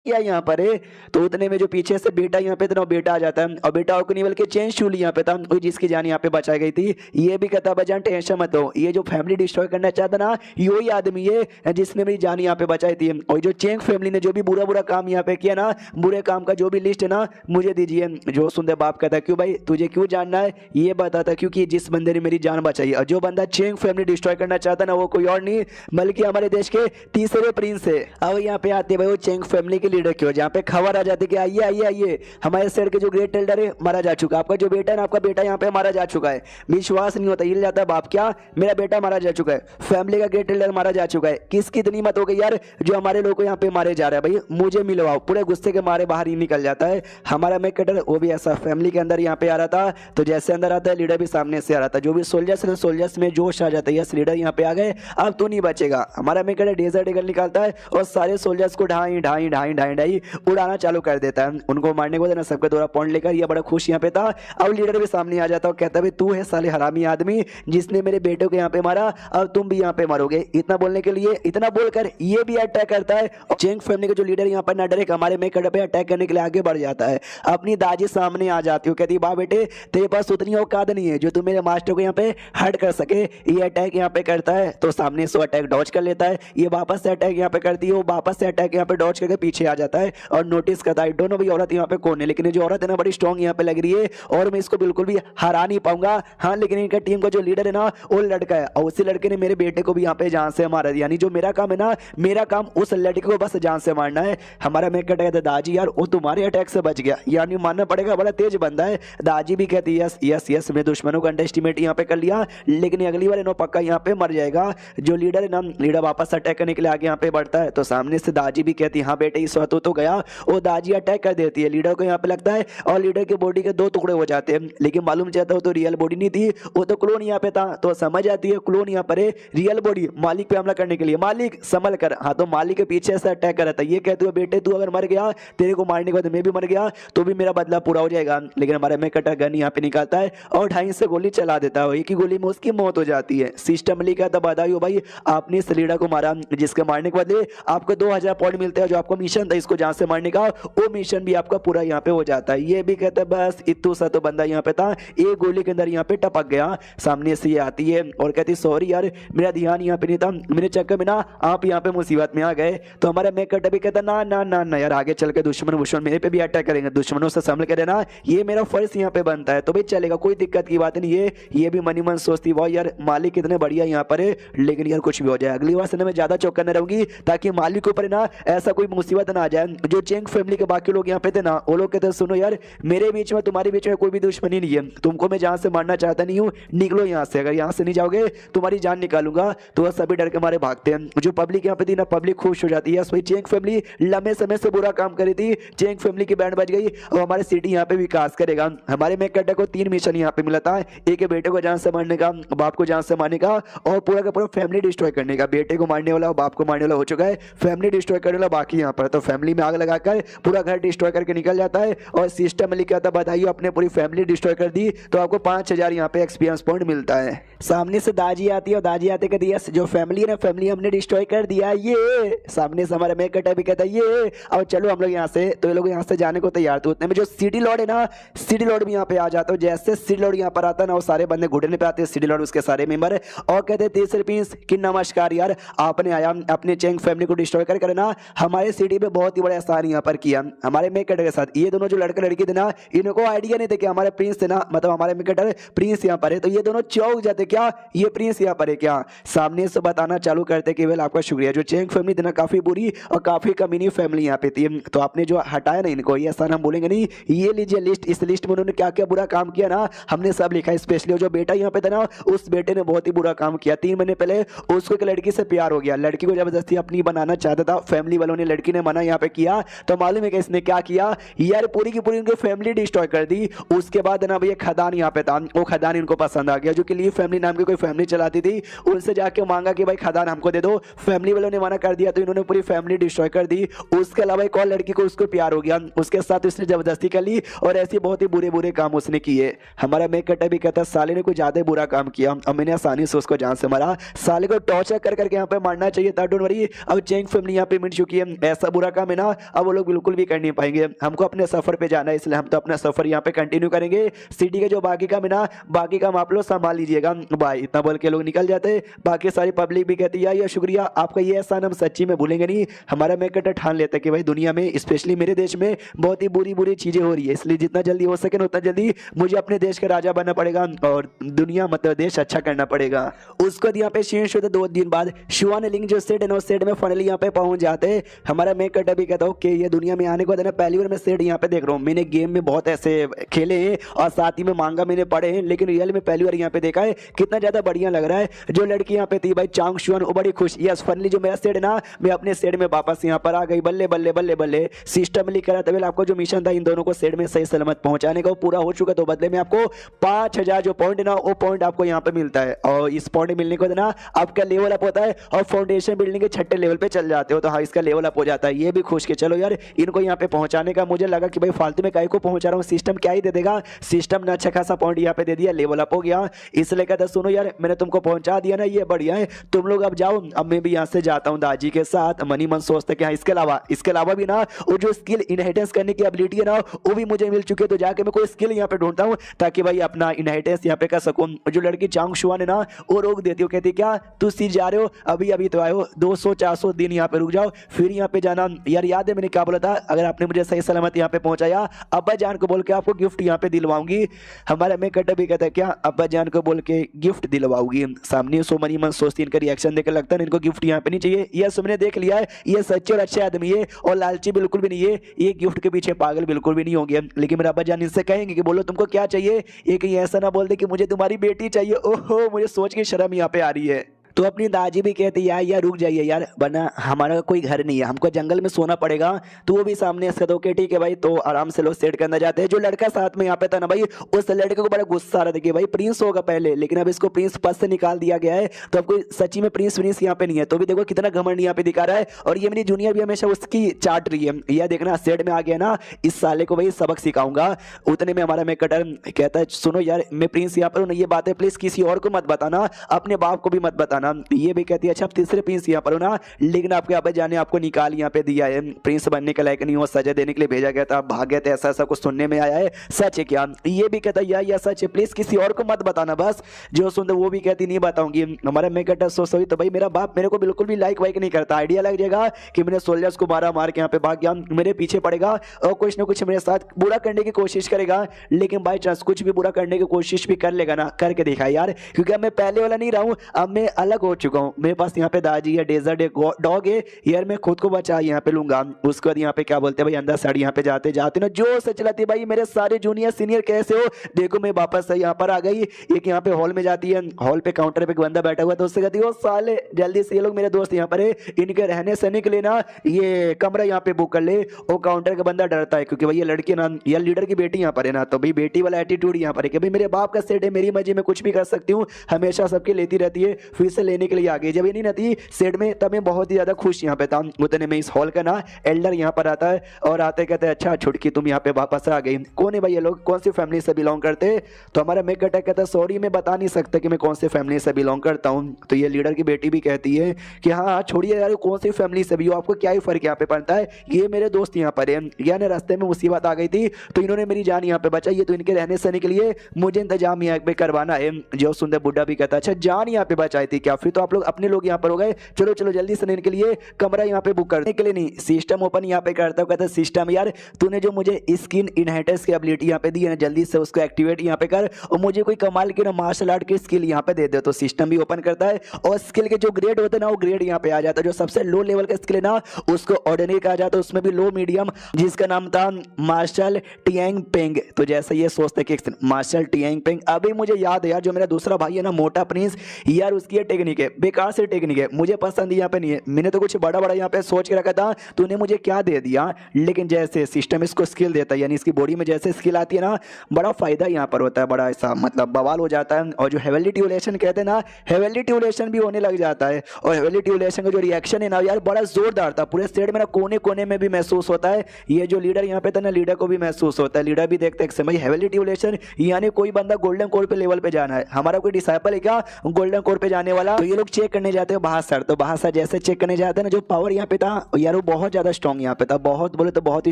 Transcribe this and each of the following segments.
क्या यहाँ पर है। तो उतने में जो पीछे से बेटा यहाँ पे था ना, बेटा आ जाता है और बेटा को नहीं बल्कि चेन शूली यहाँ पे था, वही जिसकी जान यहाँ पे बचाई गई थी। ये भी कहता भाईजान टेंशन मत हो, ये जो फैमिली डिस्ट्रॉय करना चाहता ना, यही आदमी है जिसने मेरी जान यहाँ पे बचाई थी। और जो चेंग फैमिली ने जो भी बुरा बुरा काम यहाँ पे किया ना, बुरे काम का जो भी लिस्ट है ना, मुझे दीजिए। जो सुनते बाप कहता क्यों भाई, तुझे क्यों जानना है, ये बताता क्योंकि जिस बंदे ने मेरी जान बचाई, और जो बंदा चेंग फैमिली डिस्ट्रॉय करना चाहता ना, वो कोई और नहीं बल्कि हमारे देश के तीसरे प्रिंस है। अब यहाँ पे आते भाई वो चेंग फैमिली के लीडर क्यों, जहाँ पे खबर आ जाती कि आइए आइए आइए, हमारे शहर के जो ग्रेट एल्डर है मारा जा चुका, आपका जो बेटा है ना, आपका बेटा यहाँ पे मारा जा चुका है। विश्वास नहीं होता, हिल जाता है बाप, क्या मेरा बेटा मारा जा चुका है, फैमिली का ग्रेट एल्डर मारा जा चुका है। किसकी इतनी हिम्मत हो गई यार, जो हमारे लोग को यहाँ पे मारे जा रहा है, भाई मुझे मिलवाओ। पूरे गुस्से के मारे बाहर ही निकल जाता है हमारा मैक कटर। वो भी ऐसा फैमिली के अंदर यहाँ पे आ रहा था, तो जैसे अंदर आता है लीडर भी सामने से आ रहा था। जो भी सोल्जर्स में जोश आ जाता है, यस लीडर यहाँ पे आ गए, अब तू नहीं बचेगा। हमारा मैक कटर डेजर्ट ईगल निकालता है और सारे सोल्जर्स को ढाई ढाई ढाई ढाई ढाई उड़ाना चालू कर देता है। उनको मारने को देना सबके द्वारा पॉइंट लेकर, ये बड़ा खुश यहाँ पे था। अब लीडर भी सामने आ जाता है और कहता है तू है साले हरामी आदमी जिसने मेरे बेटे को यहाँ पे मारा, अब तुम भी यहाँ पे मारोगे। इतना बोलने के लिए, इतना बोलकर ये भी अटैक करता है। चेंग फैमिली का जो लीडर यहाँ पर ना डरे, हमारे मैक कटर पे अटैक करने के लिए आगे बढ़ जाता है। अपनी दादी सामने आ जाती है, कहती है बा बेटे तेरे पास उतनी औकात नहीं है जो तू मेरे मास्टर को यहाँ पे हर्ट कर सके। ये अटैक यहाँ पे करता है तो सामने से अटैक डॉज कर लेता है, ये वापस से अटैक यहाँ पे करती है, वो वापस से अटैक यहाँ पे डॉज करके पीछे आ जाता है और नोटिस करता है दोनों भी औरत यहाँ पे कौन है, लेकिन ये जो औरत है ना बड़ी स्ट्रॉन्ग यहाँ पे लग रही है और मैं इसको बिल्कुल भी हरा नहीं पाऊंगा। हाँ लेकिन इनका टीम का जो लीडर है ना वो लड़का है, और उसी लड़के ने मेरे बेटे को भी यहाँ पे जान से मारा, यानी जो मेरा काम है ना, मेरा काम उस लड़के को बस जान से मारना है। हमारा मैक कटर कहता है दाजी यार वो तुम्हारे अटैक से बच गया, यानी मानना पड़ेगा बड़ा तेज बंदा है। दाजी भी कहती है यस यस यस, मैं दुश्मनों का अंडरएस्टिमेट यहाँ पे कर लिया, लेकिन अगली बार इन्हों पक्का यहाँ पे मर जाएगा। जो लीडर है ना, लीडर वापस अटैक करने के लिए आगे यहाँ पे बढ़ता है, तो सामने से दाजी भी कहती है हाँ बेटे इस वक्त तो गया, वो दाजी अटैक कर देती है। लीडर को यहाँ पे लगता है और लीडर की बॉडी के दो टुकड़े हो जाते हैं, लेकिन मालूम चाहता हो तो रियल बॉडी नहीं थी, वो तो क्लोन यहाँ पे था। तो समझ आती है क्लोन यहाँ पर है, रियल बॉडी मालिक पे हमला करने के लिए, मालिक संभल कर। हाँ तो मालिक के पीछे से अटैक कर रहा था, ये कहते हुए बेटे तू अगर मर गया, तेरे को मारने के बाद मैं भी मर गया तो भी मेरा बदला पूरा हो जाएगा। लेकिन हमारे मैक कटर गन यहाँ पे निकालता है और 2.5 से गोली चला देता है, एक ही गोली में उसकी मौत हो जाती है। सिस्टम लिखा था बधाई हो भाई, आपने इस लीडर को मारा, जिसके मारने के बदले आपको 2000 पॉइंट मिलते हैं। जो आपको मिशन था इसको जान से मारने का, वो मिशन भी आपका पूरा यहाँ पे हो जाता है। ये भी कहता है बस इतू सा तो बंदा यहाँ पे था, एक गोली के अंदर यहाँ पे टपक गया। सामने से ये आती है और कहती सॉरी यार मेरा ध्यान यहाँ पे नहीं था, मेरे चक्कर में ना आप यहाँ पे मुसीबत में आ गए। तो हमारा मैक कटर भी कहता ना ना ना ना यार आगे चल के दुश्मन मेरे पे भी अटैक करेंगे, दुश्मनों से संभल के रहना, ये मेरा फर्ज यहाँ पे बनता है। तो भाई चलेगा, कोई दिक्कत की बात नहीं है। ये भी मनी मन सोचती वाह यार मालिक कितने बढ़िया यहाँ पर है, लेकिन यार कुछ भी हो जाए अगली बार से ना मैं ज्यादा चौकन्ना न रहूंगी, ताकि मालिक के ऊपर ना ऐसा कोई मुसीबत ना आ जाए। जो चेंग फैमिली के बाकी लोग यहाँ पे थे ना, वो लोग कहते सुनो यार मेरे बीच में तुम्हारे बीच में कोई भी दुश्मनी नहीं है, तुमको मैं जान से मारना चाहता नहीं हूँ, निकलो यहाँ से, अगर यहाँ से नहीं जाओगे तुम्हारी जान निकालूंगा। तो वह सभी डर के मारे भागते हैं। जो पब्लिक यहाँ पे थी ना, पब्लिक खुश हो जाती है, वही चेंग फैमिली लंबे समय से बुरा काम करी थी, चेंग फैमिली की बैंड बज गई और हमारे सिटी यहाँ पे विकास करेगा। हमारे मैक कटर को 3 मिशन यहाँ पे मिला था, एक बेटे को जान से मारने का, बाप को जान से मारने का और पूरा का पूरा फैमिली डिस्ट्रॉय करने का। बेटे को मारने वाला बाप को मारने वाला हो चुका है, फैमिली डिस्ट्रॉय करने वाला बाकी यहाँ पर। तो फैमिली में आग लगाकर पूरा घर डिस्ट्रॉय करके निकल जाता है और सिस्टम में लिखा था बताइए आपने पूरी फैमिली डिस्ट्रॉय कर दी, तो आपको 5000 यहाँ पे एक्सपीरियंस पॉइंट मिलता है। सामने से दाजी आती है और दाजी आते कहती है जो फैमिली है ना, फैमिली हमने डिस्ट्रॉय कर दिया। ये सामने से हमारा मैक कटर भी कहता है ये और चलो हम लोग यहाँ से, तो ये लोग यहाँ से जाने को तैयार थे। उतने में जो सिटी लॉर्ड है ना, सिटी लॉर्ड भी यहाँ पे आ जाता है। जैसे सिटी लॉर्ड यहाँ पर आता है ना, वो सारे बंदे घुटने पे आते हैं, सिटी लॉर्ड उसके सारे मेंबर और कहते हैं तीसरे प्रिंस कि नमस्कार यार, आपने आया अपने चेंग फैमिली को डिस्ट्रॉय कर ना हमारे सिटी पे बहुत ही बड़ा एहसान यहाँ पर किया हमारे मैक कटर के साथ। ये दोनों जो लड़का लड़की थे ना, इनको आइडिया नहीं थे कि हमारे प्रिंस थे ना, मतलब हमारे मैक कटर प्रिंस यहाँ पर है, तो ये दोनों चौंक जाते क्या ये प्रिंस यहाँ पर है क्या। सामने से बताना चालू करते कि वेल आपका शुक्रिया, जो चेंग फैमिली थी ना काफी बुरी और काफी कमीनी फैमिली यहाँ पे थी, तो आपने जो हटाया ना इनको, ये एहसान हम बोलेंगे नहीं। ये लीजिए लिस्ट, इस लिस्ट में उन्होंने क्या क्या बुरा काम किया ना हमने सब लिखा है। स्पेशली जो बेटा यहाँ पे था ना, उस बेटे ने बहुत ही बुरा काम किया। 3 महीने पहले उसको एक लड़की से प्यार हो गया, लड़की को जबरदस्ती अपनी बनाना चाहता था, फैमिली वालों ने, लड़की ने मना यहाँ पे किया। तो मालूम है कि इसने क्या किया यार, पूरी की पूरी उनकी फैमिली डिस्ट्रॉय कर दी। उसके बाद ना भैया खदान यहाँ पे था, वो खदान इनको पसंद आ गया, जो कि ली फैमिली नाम की कोई फैमिली चलाती थी, उनसे जाके मांगा कि भाई खदान हमको दे दो। फैमिली वालों ने मना कर दिया तो इन्होंने पूरी फैमिली डिस्ट्रॉय कर दी। उसके अलावा एक और लड़की को उसको प्यार हो गया, उसके साथ उसने जबरदस्ती कर ली और ऐसे बहुत ही बुरे बुरे काम उसने किए। हमारा मैक कटर भी कहता साले ने कुछ ज्यादा बुरा काम किया और मैंने आसानी से उसको जान से मारा। साले को टॉर्चर कर करके यहाँ पे मारना चाहिए था, डोंट वरी। अब चेंग फैमिली यहाँ पे मिट चुकी है, ऐसा बुरा काम है ना अब वो लोग बिल्कुल भी कर नहीं पाएंगे। हमको अपने सफर पे जाना है, इसलिए हम तो अपना सफर यहाँ पे कंटिन्यू करेंगे। सिटी के जो बाकी काम है ना, बाकी काम आप लोग संभाल लीजिएगा भाई। इतना बोल के लोग निकल जाते हैं। बाकी सारी पब्लिक भी कहती है यार शुक्रिया आपका, ये एहसान हम सच्ची में भूलेंगे नहीं। हमारा मैं कट्टा ठान लेता है कि भाई दुनिया में स्पेशली मेरे देश में बहुत ही बुरी बुरी चीजें हो रही है, इसलिए जितना जल्दी हो सके ना उतना जल्दी मुझे अपने देश का राजा बनना पड़ेगा और दुनिया मतलब देश अच्छा करना पड़ेगा। उसको यहाँ पे शेष होता 2 दिन बाद शिवान लिंग जो सेट है ना, सेट में फाइनली यहाँ पे पहुंच जाते हैं। हमारा मैं कट्टा भी कहता हूँ कि ये दुनिया में आने के बाद ना पहली बार मैं सेट यहाँ पे देख रहा हूँ। मैंने गेम में बहुत ऐसे खेले हैं और साथ ही में मांगा मैंने पढ़े हैं, लेकिन रियल में पहली बार यहाँ पे देखा है। कितना ज्यादा बढ़िया लग रहा है। जो लड़की यहाँ पे थी भाई चांग शुआन, वो बड़ी खुश। यस फाइनली जो मेरा सेट है ना, मैं अपने सेट में वापस यहाँ पर आ गई। बल्ले बल्ले बल्ले बल्ले सिस्टम लिख रहा था आपको जो मिशन था इन दोनों को सेट में सही सलामत पहुंचाने का, वो पूरा हो चुका। तो बदले में आपको 5000 जो पॉइंट है ना, वो पॉइंट आपको यहाँ पे मिलता है और इस पॉइंट मिलने को ना आपका लेवल अप होता है और फाउंडेशन बिल्डिंग के 6ठे लेवल पे चल जाते हो। तो हाँ इसका लेवल अप हो जाता है। ये भी खुश के चलो यार इनको यहाँ पे पहुंचाने का। मुझे लगा कि भाई फालतू में काहे को पहुंचा रहा हूँ, सिस्टम क्या ही दे देगा। सिस्टम ने अच्छा खासा पॉइंट यहाँ पे दे दिया, लेवल अप हो गया। इसलिए कहता सुनो यार मैंने तुमको पहुंचा दिया ना, ये बढ़िया है, तुम लोग अब जाओ। अब मैं भी यहाँ से जाता हूँ दाजी के साथ। मनी मन सोचता कि हाँ इसके अलावा भी ना वो जो स्किल इनहेरिटेंस करने की एबिलिटी है ना, वो भी मुझे मिल चुकी है। तो जाके मैं कोई स्किल यहाँ पे ढूंढता हूँ ताकि भाई अपना इनहेरिटेंस यहाँ पे कर सकूँ। जो लड़की चांग शुआन है ना, वो रोक देती हो, कहती क्या तू सीख जा रहे हो, अभी अभी तो आए हो, 200-400 दिन यहाँ पे रुक जाओ फिर यहाँ पे जाना। यार याद है मैंने क्या बोला था, अगर आपने मुझे सही सलामत यहाँ पे पहुंचाया अब्बा जान को बोल के आपको गिफ्ट यहाँ पे दिलवाऊंगी। हमारा मैं कट्टा भी कहता है क्या अब्बा जान को बोल के गिफ्ट दिलवाऊंगी। सामने सो मनी मन सोचती, इनका रिएक्शन देकर लगता है इनको गिफ्ट यहाँ पे नहीं चाहिए। यह सुमने देख लिया है, ये सच्चे और अच्छे आदमी है और लालची बिल्कुल भी नहीं है, ये गिफ्ट के पीछे पागल बिल्कुल भी नहीं होंगे। लेकिन मेरा अब्बा जान इनसे कहेंगे कि बोलो तुमको क्या चाहिए, ये कहीं ऐसा ना बोल दे कि मुझे तुम्हारी बेटी चाहिए। ओहो मुझे सोच के शर्म यहाँ पे आ रही है। तो अपनी दादी भी कहती है यार रुक जाइए यार, वरना हमारा कोई घर नहीं है, हमको जंगल में सोना पड़ेगा। तो वो भी सामने से तो ठीक है भाई, तो आराम से लोग सेट करना जाते हैं। जो लड़का साथ में यहाँ पे था ना भाई, उस लड़के को बड़ा गुस्सा आ रहा था कि भाई प्रिंस होगा पहले, लेकिन अब इसको प्रिंस पद से निकाल दिया गया है। तो अब कोई सच्ची में प्रिंस यहाँ पे नहीं है। तो भी देखो कितना घमंड यहाँ पे दिखा रहा है। और ये मेरी जूनियर भी हमेशा उसकी चाट रही है। यह देखना सेट में आ गया ना, इस साले को भाई सबक सिखाऊंगा। उतने में हमारा मैं कटर कहता है सुनो यार मैं प्रिंस यहाँ पर हूँ, ये बातें प्लीज किसी और को मत बताना, अपने बाप को भी मत बताना। ये भी कहती है अच्छा आप तीसरे प्रिंस यहाँ पर हो ना, लेकिन आपके अब्बा जान ने आपको निकाल यहाँ पे दिया है, प्रिंस बनने के लायक नहीं हो, सजा देने के लिए भेजा गया था, भाग गए थे, ऐसा ऐसा कुछ सुनने में आया है, सच है क्या? ये भी कहता है या सच है, प्लीज किसी और को मत बताना। बस जो सुनते वो भी कहती नहीं बताऊंगी। हमारा मैं कहता सोच तो भाई मेरा बाप मेरे को बिल्कुल भी लाइक वाइक नहीं करता। आइडिया लग जाएगा कि मैंने सोल्जर्स को मार के यहाँ पे भाग गया, मेरे पीछे पड़ेगा और कुछ ना कुछ मेरे साथ बुरा करने की कोशिश करेगा। लेकिन बाई चांस कुछ भी बुरा करने की कोशिश भी कर लेगा ना, करके देखा यार, क्योंकि अब मैं पहले वाला नहीं रहा हूँ, अब मैं अलग हो चुका हूँ। मेरे पास यहाँ पे दाजी या डेजर्ट एक डॉग है यार, मैं खुद को बचा यहाँ पे लूंगा। उसके बाद यहाँ पे क्या बोलते हैं भाई, अंदर साइड यहाँ पे जाते जाते ना जो से चलाती भाई मेरे सारे जूनियर सीनियर कैसे हो, देखो मैं वापस से यहाँ पर आ गई। एक यहाँ पे हॉल में जाती है, हॉल पे काउंटर पे एक बंदा बैठा हुआ, तो उससे कहती है साले जल्दी से ये लोग मेरे दोस्त यहाँ पर है, इनके रहने सहने के लिए ना ये कमरा यहाँ पे बुक कर ले। वो काउंटर का बंदा डरता है क्योंकि भाई ये लड़की ना या लीडर की बेटी यहाँ पर है ना, तो भाई बेटी वाला एटीट्यूड यहाँ पर है कि भाई मेरे बाप का सेट है, मेरी मर्जी में कुछ भी कर सकती हूँ, हमेशा सबके लेती रहती है, फिर से लेने के लिए आ गई। जब ये नहीं रहती सेट में तब मैं बहुत ही ज्यादा खुश यहाँ पे था। उतने में इस हॉल का ना एल्डर यहाँ पर आता है और आते कहते हैं अच्छा छुटकी तुम यहाँ पे वापस आ गई, कौन है भाई ये लोग, कौन सी फैमिली से बिलोंग करते? तो हमारा मेक अटैक कहता है सॉरी मैं बता नहीं सकता कि मैं कौन सी फैमिली से बिलोंग करता हूँ। तो ये लीडर की बेटी भी कहती है कि हाँ छोड़िए यार कौन सी फैमिली से भी हो, आपको क्या ही फर्क यहाँ पे पड़ता है, ये मेरे दोस्त यहाँ पर है, यानी रास्ते में मुसीबत आ गई थी तो इन्होंने मेरी जान यहाँ पे बचाई है, तो इनके रहने सहने के लिए मुझे इंतजाम यहाँ पे करवाना है। जो सुंदर बुड्ढा भी कहता है अच्छा जान यहाँ पे बचाई थी क्या, फिर तो आप लोग अपने लोग यहाँ पर हो गए, चलो चलो जल्दी से इनके लिए कमरा यहाँ पे बुक करने के लिए नहीं सिस्टम ओपन यहाँ पे करता हूँ। कहता सिस्टम यार तूने जो मुझे स्किन इनहेरिटेंस की एबिलिटी यहाँ पे दी है ना, जल्दी से उसको एक्टिवेट यहाँ पे कर और मुझे कोई कमाल की ना मार्शल आर्ट की स्किल यहाँ पे दे दे। तो सिस्टम भी ओपन करता है और स्किल के जो ग्रेड होते हैं ना वो ग्रेड यहाँ पे आ जाता है। जो सबसे लो लेवल का स्किल है ना उसको ऑर्डिनरी कहा जाता है, उसमें भी लो मीडियम, जिसका नाम था मार्शल टियांग पेंग। तो जैसे ये सोचते कि मार्शल टियांग पेंग, अभी मुझे याद है यार जो मेरा दूसरा भाई है ना मोटा प्रिंस, यार उसकी टेक्निक है बेकार से टेक्निक है, मुझे पसंद यहाँ पे नहीं है। मैंने तो कुछ बड़ा बड़ा यहाँ पे सोच के रखा था, तूने मुझे क्या दे दिया। लेकिन जैसे सिस्टम इसको स्किल देता है, यानी इसकी बॉडी में जैसे स्किल आती है ना, बड़ा फायदा यहाँ पर होता है, बड़ा ऐसा मतलब बवाल हो जाता है। और जो हेवनली ट्यूलेशन कहते हैं ना, हेवनली ट्यूलेशन भी होने लग जाता है। और हेवनली ट्यूलेशन का जो रिएक्शन है ना यार बड़ा जोरदार था, पूरे स्टेट में ना कोने कोने में भी महसूस होता है। ये जो लीडर यहाँ पे था ना, लीडर को भी महसूस होता है, लीडर भी देखते हैं भाई हेवनली ट्यूलेशन यानी कोई बंदा गोल्डन कोर पे लेवल पे जाना है। हमारा कोई डिसाइपल है क्या गोल्डन कोर पे जाने वाला? वाला। तो ये लोग चेक करने जाते हैं बहासर। तो बहासर जैसे चेक करने जाते हैं ना, जो पावर यहाँ पे था यार वो बहुत ज्यादा स्ट्रॉन्ग यहाँ पे था, बहुत बोले तो बहुत ही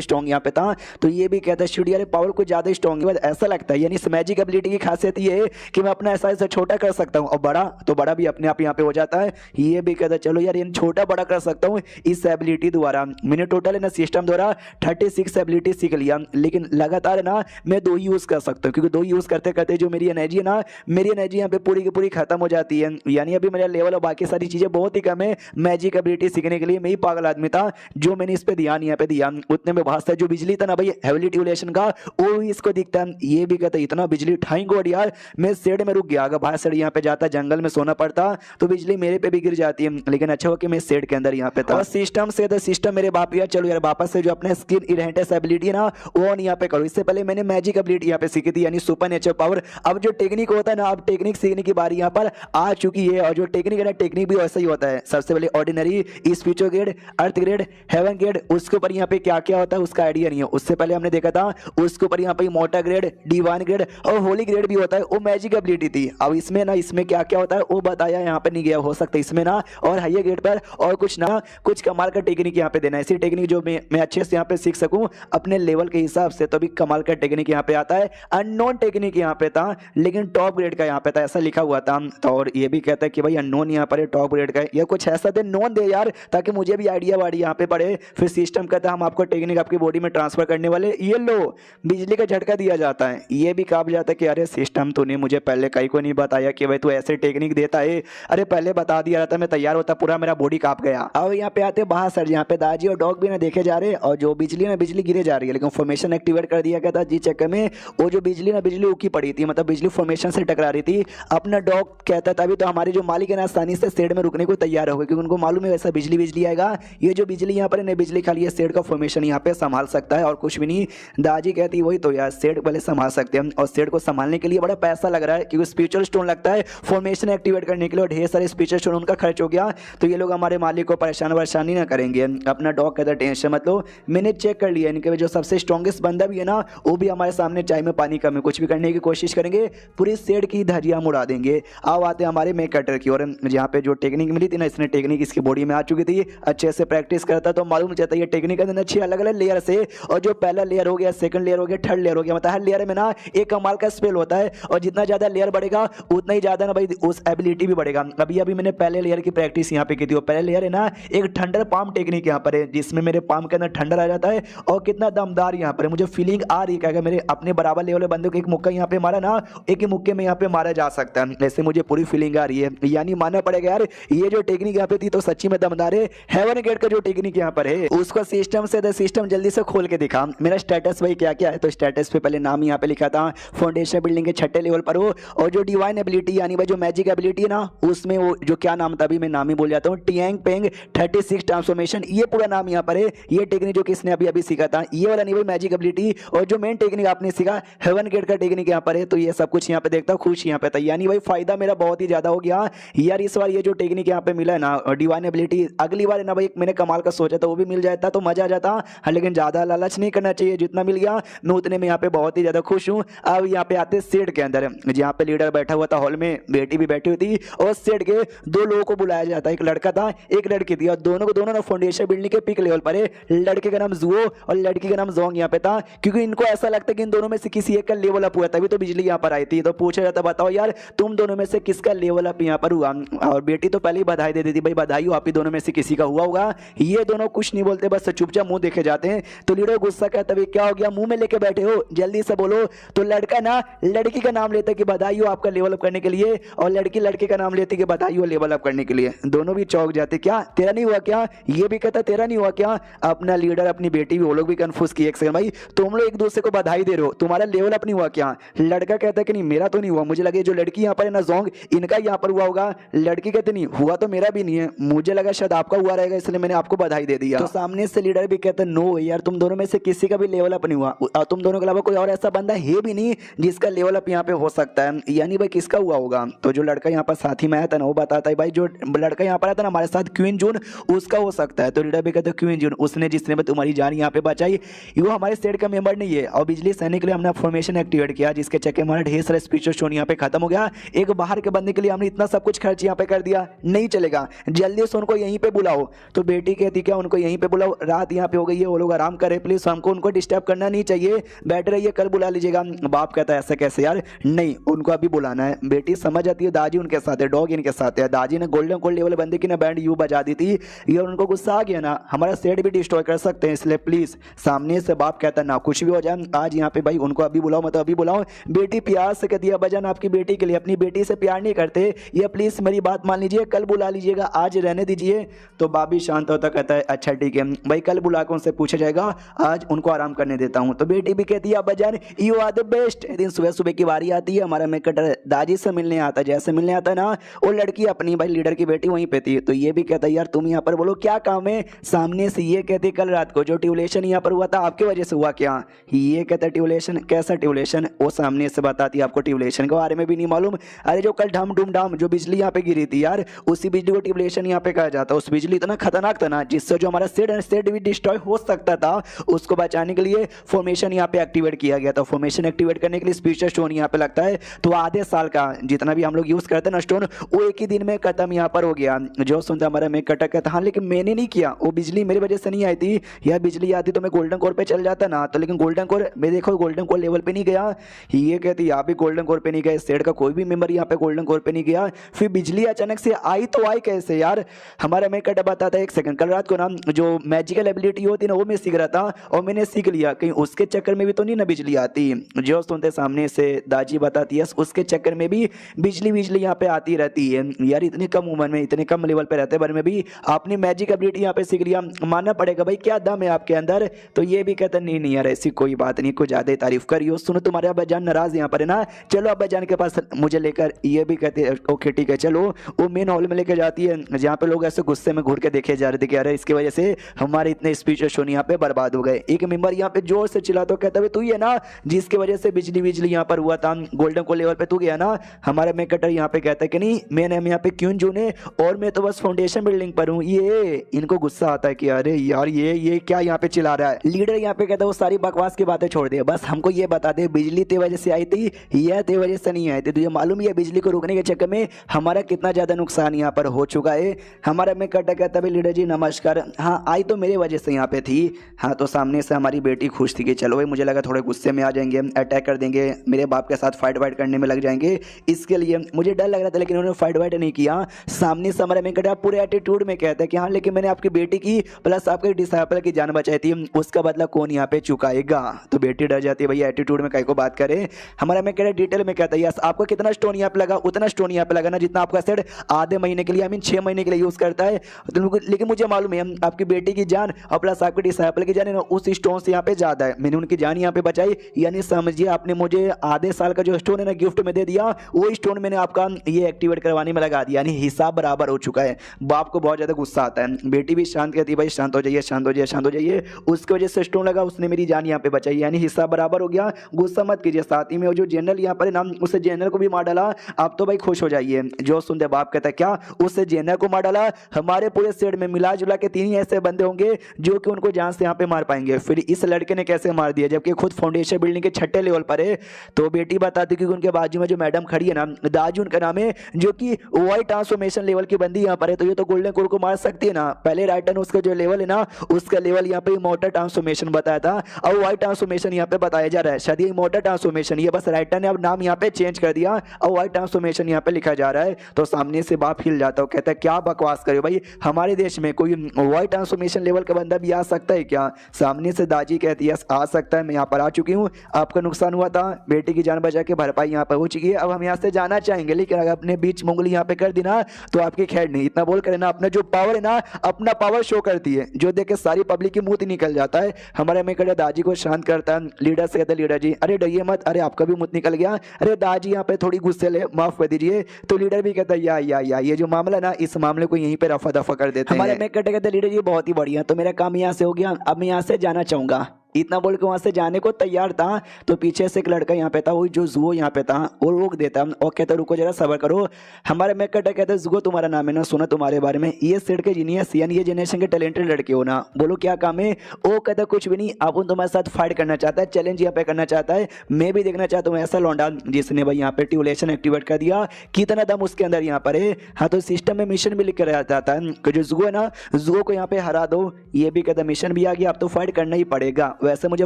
स्ट्रॉन्ग यहाँ पे था। तो ये भी कहता है शुड यार पावर कुछ ज्यादा स्ट्रॉन्ग है, ऐसा लगता है। यानी इस मैजिक एबिलिटी की खासियत ये है कि मैं अपना ऐसा ऐसा छोटा कर सकता हूँ और बड़ा, तो बड़ा भी अपने आप यहाँ पे हो जाता है। ये भी कहता है चलो यार ये छोटा बड़ा कर सकता हूँ इस एबिलिटी द्वारा। मैंने टोटल है ना सिस्टम द्वारा 36 एबिलिटी सीख लिया, लेकिन लगातार ना मैं 2 ही यूज कर सकता हूँ, क्योंकि 2 यूज करते करते जो मेरी एनर्जी है ना, मेरी एनर्जी यहाँ पे पूरी की पूरी खत्म हो जाती है। यानी अभी मेरा लेवल और बाकी सारी चीजें बहुत ही कम है मैजिक एबिलिटी सीखने के लिए। मैं ही पागल आदमी था जो मैंने इस पे ध्यान यहाँ पे दिया। उतने में भाषा जो बिजली था ना भाई हेविली ड्यूरेशन का, वो भी इसको दिखता है। ये भी कहता है इतना बिजली ठाई गोड यार, मैं शेड में रुक गया। अगर बाहर शेड यहाँ पे जाता जंगल में सोना पड़ता तो बिजली मेरे पे भी गिर जाती है, लेकिन अच्छा हो कि मैं शेड के अंदर यहाँ पे था। और सिस्टम से तो सिस्टम मेरे बाप यार चलो यार वापस से जो अपने स्किन इनहेरिटेंस एबिलिटी है ना वो ऑन यहाँ पे करो। इससे पहले मैंने मैजिक एबिलिटी यहाँ पे सीखी थी, यानी सुपर नेचर पावर। अब जो टेक्निक होता है ना, अब टेक्निक सीखने की बारी यहाँ पर आ चुकी है। और जो टेक्निक है ना, टेक्निक भी वैसा ही होता है। सबसे पहले ऑर्डिनरी, स्पिरिचुअल ग्रेड, अर्थ ग्रेड, हेवन ग्रेड, उसके ऊपर यहाँ पे क्या क्या होता है उसका आइडिया नहीं है। उससे पहले हमने देखा था उसके ऊपर यहाँ पे मोटा ग्रेड, डिवाइन ग्रेड और होली ग्रेड भी होता है, वो मैजिक एबिलिटी थी। अब इसमें ना इसमें क्या क्या होता है वो बताया यहाँ पे नहीं गया, हो सकता है इसमें ना और हाइयर ग्रेड पर और कुछ ना कुछ कमाल का टेक्निक यहाँ पे देना, ऐसी टेक्निक जो मैं अच्छे से यहाँ पे सीख सकूं अपने लेवल के हिसाब से। तो भी कमाल का टेक्निक यहाँ पे आता है। अननोन टेक्निक यहाँ पे था, लेकिन टॉप ग्रेड का यहाँ पे था, ऐसा लिखा हुआ था। तो और ये भी कहता है कि भाई अननोन यहाँ पर टॉप ग्रेड का, या कुछ ऐसा दे नोन दे यार, ताकि मुझे भी आइडिया वाड़ी यहाँ पे पड़े। फिर सिस्टम कहता है हम आपको टेक्निक आपकी बॉडी में ट्रांसफर करने वाले, ये लो बिजली का झटका दिया जाता है। ये भी कहा जाता है कि अरे सिस्टम तूने मुझे पहले कहीं को नहीं बताया कि भाई तू ऐसे टेक्निक देता है, अरे पहले बता दिया रहता मैं तैयार होता, पूरा मेरा बॉडी कांप गया। अब यहाँ पे आते बाहर सर, यहाँ पे दाजी और डॉग भी ना देखे जा रहे, और जो बिजली ना बिजली गिरे जा रही है, लेकिन फॉर्मेशन एक्टिवेट कर दिया गया था जी चक्कर में। वो जो बिजली ना बिजली उकी पड़ी थी, मतलब बिजली फॉर्मेशन से टकरा रही थी। अपना डॉग कहता था अभी तो हमारे जो मालिक है ना आसानी से शेड में रुकने को तैयार हो गए, क्योंकि उनको मालूम है वैसा बिजली बिजली आएगा, ये जो बिजली यहाँ पर है बिजली खाली शेड का फॉर्मेशन यहाँ पे संभाल सकता है और कुछ भी नहीं। दाजी कहती वही तो यार शेड पहले संभाल सकते हैं, और शेड को संभालने के लिए बड़ा पैसा लग रहा है, क्योंकि स्पिरिचुअल स्टोन लगता है फॉर्मेशन एक्टिवेट करने के लिए, और ढेर सारे स्पिरिचुअल स्टोन उनका खर्च हो गया। तो ये लोग हमारे मालिक को परेशानी ना करेंगे। अपना डॉग कहता टेंशन मत लो, मैंने चेक कर लिया इनके जो सबसे स्ट्रॉन्गेस्ट बंदा भी है ना वो भी हमारे सामने चाय में पानी कम है, कुछ भी करने की कोशिश करेंगे पूरी शेड की धज्जियां उड़ा देंगे। अब आते हमारे मेक कटर की ओर, जहाँ पे जो टेक्निक मिली थी ना, इसने टेक्निक इसकी बॉडी में आ चुकी थी, अच्छे से प्रैक्टिस करता तो मालूम चलता ये टेक्निक के अंदर 6 अलग अलग लेयर से, और जो पहला लेयर हो गया, सेकंड लेयर हो गया, थर्ड लेयर हो गया, मतलब हर लेयर में ना एक कमाल का स्पेल होता है, और जितना ज्यादा लेयर बढ़ेगा उतना ही ज्यादा ना भाई उस एबिलिटी भी बढ़ेगा। अभी अभी मैंने पहले लेयर की प्रैक्टिस यहाँ पे की थी। वो पहले लेयर है ना एक थंडर पाम टेक्निक यहाँ पर है, जिसमें मेरे पाम के अंदर ठंडर आ जाता है, और कितना दमदार यहाँ पर है, मुझे फीलिंग आ रही है कि मेरे अपने बराबर लेवल बंदे को एक मुक्का यहाँ पे मारा ना, एक ही मुक्के में यहाँ पे मारा जा सकता है, ऐसे मुझे पूरी फीलिंग आ रही है। यानी मानना पड़ेगा यार ये जो टेक्निक यहाँ पे थी तो सच्ची में दमदार है। हेवन गेट का जो टेक्निक यहाँ पर है उसको सिस्टम से सिस्टम जल्दी से खोल के दिखा मेरा स्टेटस भाई क्या क्या है। तो स्टेटस पे पहले नाम यहाँ पे लिखा था फाउंडेशन बिल्डिंग के 6ठे लेवल पर हो, और जो डिवाइन एबिलिटी यानी भाई जो मैजिक एबिलिटी है ना उसमें वो जो क्या नाम था अभी मैं नाम ही बोल जाता हूँ, टियांग पेंग 36 ट्रांसफॉर्मेशन, ये पूरा नाम यहाँ पर है। ये टेक्निक जो किसने अभी अभी सीखा था, ये वाला नहीं भाई मैजिक एबिलिटी, और जो मेन टेक्निक आपने सीखा हेवन गेट का टेक्निक यहाँ पर है। तो ये सब कुछ यहाँ पे देखता हूँ खुश यहाँ पे था, यानी भाई फायदा मेरा बहुत ही ज्यादा हो गया यार इस बार। ये जो टेक्निक यहाँ पे मिला है ना डिवाइन एबिलिटी, अगली बार ना भाई मैंने कमाल का सोचा था वो भी मिल जाता तो मजा आ जाता। हाँ, लेकिन ज्यादा लालच नहीं करना चाहिए, जितना मिल गया मैं उतने में यहाँ पे बहुत ही ज्यादा खुश हूँ। अब यहाँ पे आते शेड के अंदर, जहाँ पे लीडर बैठा हुआ था हॉल में, बेटी भी बैठी हुई थी, और शेड के 2 लोगों को बुलाया जाता है, एक लड़का था एक लड़की थी, और दोनों को दोनों ना फाउंडेशन बिल्डिंग के पीक लेवल पर है। लड़के का नाम जुओ और लड़की का नाम जोंग यहाँ पे था, क्योंकि इनको ऐसा लगता है कि इन दोनों में से किसी एक का लेवल अप हुआ, तभी तो बिजली यहाँ पर आई थी। तो पूछा जाता बताओ यार तुम दोनों में से किसका लेवल अप यहाँ पर हुआ, और बेटी तो पहले ही बधाई दे देती भाई बधाई हो आप ही दोनों में से किसी का हुआ होगा। ये दोनों कुछ नहीं बोलते, बस चुपचाप मुंह देखे जाते हैं। तो लीडर गुस्सा कहता है क्या हो गया मुंह में लेके बैठे हो, जल्दी से बोलो। तो लड़का ना लड़की का नाम लेता है कि बधाई हो आपका लेवल अप करने के लिए, और लड़की लड़के का नाम लेती है कि बधाई हो लेवल अप करने के लिए। दोनों भी चौंक जाते, क्या तेरा नहीं हुआ क्या, ये भी कहता तेरा नहीं हुआ क्या। अपना लीडर अपनी बेटी भी वो लोग भी कंफ्यूज किए, एक सेकंड भाई तुम लोग एक दूसरे को बधाई दे रहे हो, तुम्हारा लेवल अप नहीं हुआ क्या। लड़का कहता है कि नहीं मेरा तो नहीं हुआ, मुझे लगे जो लड़की यहाँ पर है ना जोंग इनका यहाँ पर हुआ होगा। लड़की कहते नहीं हुआ तो मेरा भी नहीं है, मुझे लगा शायद आपका हुआ रहेगा इसलिए मैंने आपको बधाई दे दिया। तो सामने से लीडर भी कहता नो यार तुम दोनों में से किसी का भी लेवल अप नहीं हुआ, और तुम दोनों के अलावा कोई और ऐसा बंदा है भी नहीं जिसका लेवल अप यहाँ पे हो सकता है, यानी भाई किसका हुआ होगा। तो जो लड़का यहाँ पर साथी में आया था ना वो बताता है भाई जो लड़का यहाँ पर आया था ना हमारे साथ क्वीन जून उसका हो सकता है। तो लीडर भी कहते हैं क्वीन जून उसने जिसने तुम्हारी जान यहाँ पे बचाई वो हमारे स्टेट का मेंबर नहीं है, और बिजली सहने के लिए हमने फॉर्मेशन एक्टिवेट किया जिसके चक्कर हमारा ढेर सारा स्पिरिचुअल स्टोन यहाँ पे खत्म हो गया। एक बाहर के बंदे के लिए हमने इतना सब कुछ खर्च यहाँ पे कर दिया, नहीं चलेगा, जल्दी से उनको यहीं पे बुलाओ। तो बेटी कहती क्या उनको यहीं पे बुलाओ, रात यहाँ पे हो गई है, वो लोग आराम करें प्लीज, हमको उनको डिस्टर्ब करना नहीं चाहिए, बैठ रहिए कल बुला लीजिएगा। बाप कहता है ऐसा कैसे यार, नहीं उनको अभी बुलाना है। बेटी समझ आती है दादी उनके साथ है, डॉग इनके साथ है। दादी ने गोल्डन कोल्ड लेवल बंदे की ना बैंड यूं बजा दी थी, ये उनको गुस्सा आ गया ना, हमारा सेट भी डिस्ट्रॉय कर सकते हैं, इसलिए प्लीज सामने से बाप कहता है ना कुछ भी हो जाए आज यहाँ पे भाई उनको अभी बुलाओ, मतलब अभी बुलाओ। बेटी प्यार से कहती है अब्बाजान आपकी बेटी के लिए अपनी बेटी से प्यार नहीं करते, ये प्लीज मेरी बात मान लीजिए, कल बुला लीजिएगा, आज रहने दीजिए। तो बाप भी शांत होता कहता है अच्छा ठीक है भाई, कल बुला कर उनसे पूछा जाएगा, आज उनको आराम करने देता हूँ। तो बेटी भी कहती है अब्बाजान यू आर द बेस्ट। दिन सुबह सुबह की बारी आती है, हमारा मेकटर दादी से मिलने आता है, जैसे मिलने आता है ना वो लड़की अपनी भाई लीडर की बेटी वहीं पे थी। तो ये भी कहता है यार तुम यहाँ पर बोलो क्या काम है, सामने से ये कहती कल रात को जो ट्यूलेशन यहाँ पर हुआ था आपकी वजह से हुआ क्या, ये कहता है ट्यूलेशन, कैसा ट्यूलेशन, वो सामने से बताती है आपको ट्यूलेशन के बारे में भी नहीं मालूम, अरे जो कल ढम डुम डाम जो बिजली यहाँ पे गिरी थी यार, उसी बिजली को ट्यूलेशन यहाँ पे कहा जाता है। उस बिजली इतना खतरनाक था ना जिससे जो हमारा सेट भी डिस्ट्रॉय हो सकता था, उसको बचाने के लिए फॉर्मेशन यहाँ पे एक्टिवेट किया गया था। फॉर्मेशन एक्टिवेट करने के लिए स्पीशल स्टोन यहाँ पे लगता है, तो आधे साल का जितना भी हम लोग यूज करते हैं ना स्टोन, वो एक ही दिन में खत्म यहाँ पर हो गया। जो सुनता हमारा मैं कटक कहता हाँ लेकिन मैंने नहीं किया, वो बिजली मेरी वजह से नहीं आई थी, यह बिजली आती तो मैं गोल्डन कोर पे चल जाता ना, तो लेकिन गोल्डन कोर मैं देखो गोल्डन कोर लेवल पे नहीं गया। ये कहती आप भी गोल्डन कोर पे नहीं गए, सेट का कोई भी मेंबर यहाँ पे गोल्डन कोर पे नहीं गया, फिर बिजली अचानक से आई तो आई कैसे यार। हमारा मैं कट बताता है एक सेकंड, कल रात को ना जो मैजिकल एबिलिटी होती है ना वो मैं सीख रहा था और मैंने सीख लिया, कहीं उसके चक्कर में भी तो नहीं ना बिजली आती। जो सुनते सामने से दादी बताती है उसके चक्कर में भी बिजली यहाँ पे आती रहती है। यार इतनी कम उम्र में इतने कम लेवल पे रहते बारे में भी आपने मैजिक एबिलिटी यहाँ पे सीख लिया, मानना पड़ेगा भाई क्या दम है आपके अंदर। तो ये भी कहता नहीं नहीं यार ऐसी कोई बात नहीं, कुछ ज्यादा तारीफ करियो, सुनो तुम्हारे अब्बाजान नाराज यहाँ पर है ना, चलो अब्बाजान के पास मुझे लेकर। ये भी कहते हैं ओके ठीक है चलो। वो मेन हॉल में लेकर जाती है जहाँ पे लोग ऐसे गुस्से में घूर के देखे जा रहे थे कि अरे इसकी वजह से हमारे इतने स्पीच शो यहाँ पे बर्बाद हो गए। एक मेंबर यहाँ पे जोर से चिल्ला तो कहता है तू ये ना जिसकी वजह से बिजली यहाँ पर हुआ था गोल्डन को लेवल पे तू गया ना। हमारा मैं कटर यहाँ पे कहता है कि नहीं मैंने यहाँ पे क्यों जूने और मैं तो बस फाउंडेशन बिल्डिंग पर हूँ। ये इनको गुस्सा आता है कि अरे यार ये क्या यहाँ पे चिल्ला रहा है। लीडर यहाँ पे कहता है वो सारी बकवास की बातें छोड़ दे, बस हमको ये बता दे बिजली ते वजह से आई थी या ते वजह से नहीं आई थी। तुझे मालूम है बिजली को रोकने के चक्कर में हमारा कितना ज्यादा नुकसान यहाँ पर हो चुका है। हमारा मैं कटर कहता है लीडर जी नमस्कार, हाँ आई तो मेरे वजह से यहाँ पे थी। हाँ तो सामने से हमारी बेटी खुश थी कि चलो भाई, मुझे लगा थोड़े गुस्से में आ जाएंगे, अटैक कर देंगे, मेरे बाप के साथ फाइट वाइट करने में लग जाएंगे, इसके लिए मुझे डर लग रहा था, लेकिन उन्होंने फाइट वाइट नहीं किया। सामने से हमारा मैं कटा पूरे एटीट्यूड में कहता है कि हाँ लेकिन मैंने आपकी बेटी की प्लस आपके डिसाइपल की जान बचाई थी, उसका बदला कौन यहाँ पे चुकाएगा। तो बेटी डर जाती है भैया एटीट्यूड में कहीं को बात करे। हमारा मैं कह रहा डिटेल में कहता है यस आपको कितना स्टोन यहाँ पे लगा उतना स्टोन यहाँ पे लगा ना जितना आपका सेट आधे महीने के लिए 6 महीने के लिए यूज करता है। लेकिन मुझे मालूम है आपकी बेटी की जान और प्लस आपके डिसाइपल की जान है ना उस स्टोन से यहाँ पे ज्यादा है, मैंने उनकी जान यहाँ पे बचाई। यानी समझिए आपने मुझे आधे साल का जो स्टोन है ना गिफ्ट में दे दिया, वो स्टोन मैंने आपका ये एक्टिवेट करवाने में लगा दिया, यानी हिसाब बराबर हो चुका है। बाप को बहुत ज्यादा गुस्सा आता है, बेटी भी शांत कहती है भाई शांत हो जाइए शांत हो जाइए शांत हो जाइए, उसकी वजह से स्टोन लगा, उसने मेरी जान यहाँ पे बचाई, यानी हिस्सा बराबर हो गया, गुस्सा मत कीजिए। साथ ही में वो जो जनरल यहाँ पर नाम उसे जनरल को भी मार डाला, आप तो भाई खुश हो जाइए। जो सुनते बाप कहता है क्या उससे जनरल को मार डाला, हमारे पूरे सेट में मिला जुला के 3 ही ऐसे बंदे होंगे जो कि उनको जान से यहाँ पे मार पाएंगे। फिर इस लड़के ने कैसे मार दिया जबकि खुद फाउंडेशन बिल्डिंग के 6ठे लेवल पर है। तो बेटी बताती कि उनके बाजू में जो मैडम खड़ी है ना दाजू उनका नाम है, जो कि वाइट ट्रांसफॉर्मेशन लेवल की बंदी यहाँ पर है, तो ये तो गोल्डन कोर को मार सकती है ना। पहले राइटर उसका जो लेवल है ना उसका लेवल यहाँ पे मोटर ट्रांसफॉर्मेशन बताया था और वाइट ट्रांसफॉर्मेशन यहाँ पे बताया जा रहा है, शायद ये मोटर ट्रांसफॉर्मेशन, ये बस राइटर ने अब नाम यहाँ पे चेंज कर दिया और वाइट ट्रांसफॉर्मेशन यहाँ पे लिखा जा रहा है। तो सामने से बाप हिल जाता है, कहता है क्या बकवास करे भाई, हमारे देश में कोई वाइट ट्रांसफॉर्मेशन लेवल का बंदा भी आ सकता है क्या। सामने से दाजी कहती है आ सकता है, मैं यहाँ पर आ चुकी हूँ, आपका नुकसान हुआ था, बेटी की जान बचा के भरपाई यहाँ पर हो चुकी है, अब हम यहाँ से जाना चाहेंगे, लेकिन अगर अपने बीच मुंगली यहाँ पे कर दी ना तो आपकी खैर नहीं। इतना बोल कर ना अपना जो पावर है ना अपना पावर शो करती है, जो देख के सारी पब्लिक की मुंह निकल जाता है। हमारे में कड़े दाजी को शांत करता है, लीडर से कहते हैं लीडर जी अरे डरिए मत, अरे आपका भी मुंह निकल गया, अरे दाजी यहाँ पे थोड़ी गुस्से ले माफ कर दीजिए। तो लीडर भी कहता है या ये जो मामला ना इस मामले को यहीं पे रफा दफा कर देते हैं। हमारे में कहते लीडर जी बहुत ही बढ़िया, तो मेरा काम यहाँ से हो गया, अब मैं यहाँ से जाना चाहूंगा। इतना बोल के वहां से जाने को तैयार था तो पीछे से एक लड़का यहाँ पे था, वो जो जुओ यहाँ पे था, वो रोक देता और कहता रुको जरा सबर करो। हमारे मैक कटर कहते जुओ तुम्हारा नाम है ना, सुना तुम्हारे बारे में, ये सेट के जीनियस यानी ये जनरेशन के टैलेंटेड लड़के हो ना, बोलो क्या काम है। वो कहता कुछ भी नहीं, अपन तुम्हारे साथ फाइट करना चाहता है, चैलेंज यहाँ पे करना चाहता है, मैं भी देखना चाहता हूँ ऐसा लौंडा जिसने भाई यहाँ पे ट्यूलेशन एक्टिवेट कर दिया, कितना दम उसके अंदर यहाँ पर है। हाँ तो सिस्टम में मिशन भी लिख कर जाता है कि जो जुओ है ना, जुओ को यहाँ पे हरा दो। ये भी कहता मिशन भी आ गया, अब तो फाइट करना ही पड़ेगा। वैसे मुझे